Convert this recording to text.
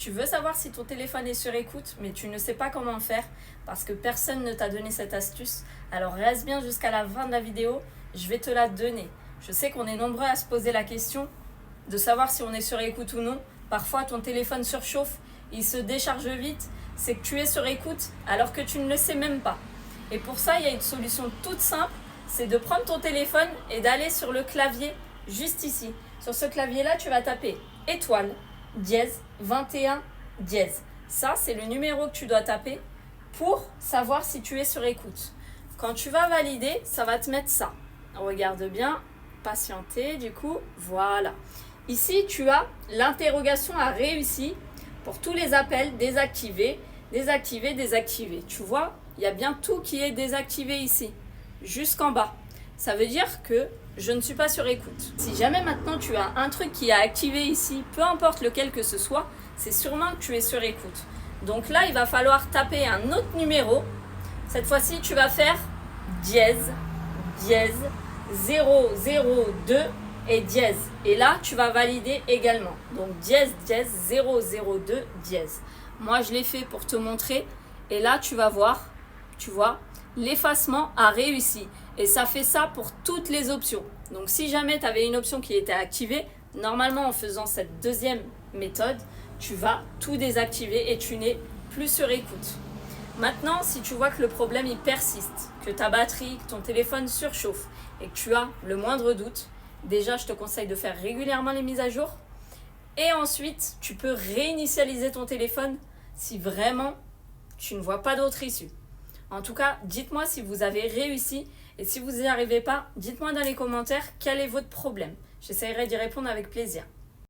Tu veux savoir si ton téléphone est sur écoute, mais tu ne sais pas comment faire parce que personne ne t'a donné cette astuce. Alors reste bien jusqu'à la fin de la vidéo, je vais te la donner. Je sais qu'on est nombreux à se poser la question de savoir si on est sur écoute ou non. Parfois ton téléphone surchauffe, il se décharge vite, c'est que tu es sur écoute alors que tu ne le sais même pas. Et pour ça, il y a une solution toute simple, c'est de prendre ton téléphone et d'aller sur le clavier juste ici. Sur ce clavier-là, tu vas taper étoile, dièse, 21, dièse. Ça, c'est le numéro que tu dois taper pour savoir si tu es sur écoute. Quand tu vas valider, ça va te mettre ça. Regarde bien, patienter, du coup, voilà. Ici, tu as l'interrogation a réussi pour tous les appels désactivés, désactivés, désactivés. Tu vois, il y a bien tout qui est désactivé ici, jusqu'en bas. Ça veut dire que je ne suis pas sur écoute. Si jamais maintenant tu as un truc qui est activé ici, peu importe lequel que ce soit, c'est sûrement que tu es sur écoute. Donc là, il va falloir taper un autre numéro. Cette fois-ci, tu vas faire dièse, dièse, 002 et dièse. Et là, tu vas valider également. Donc dièse, dièse, 002, dièse. Moi, je l'ai fait pour te montrer. Et là, tu vas voir, tu vois, l'effacement a réussi. Et ça fait ça pour toutes les options. Donc si jamais tu avais une option qui était activée, normalement en faisant cette deuxième méthode, tu vas tout désactiver et tu n'es plus sur écoute. Maintenant, si tu vois que le problème il persiste, que ta batterie, que ton téléphone surchauffe et que tu as le moindre doute, déjà je te conseille de faire régulièrement les mises à jour. Et ensuite, tu peux réinitialiser ton téléphone si vraiment tu ne vois pas d'autre issue. En tout cas, dites-moi si vous avez réussi et si vous n'y arrivez pas, dites-moi dans les commentaires quel est votre problème. J'essaierai d'y répondre avec plaisir.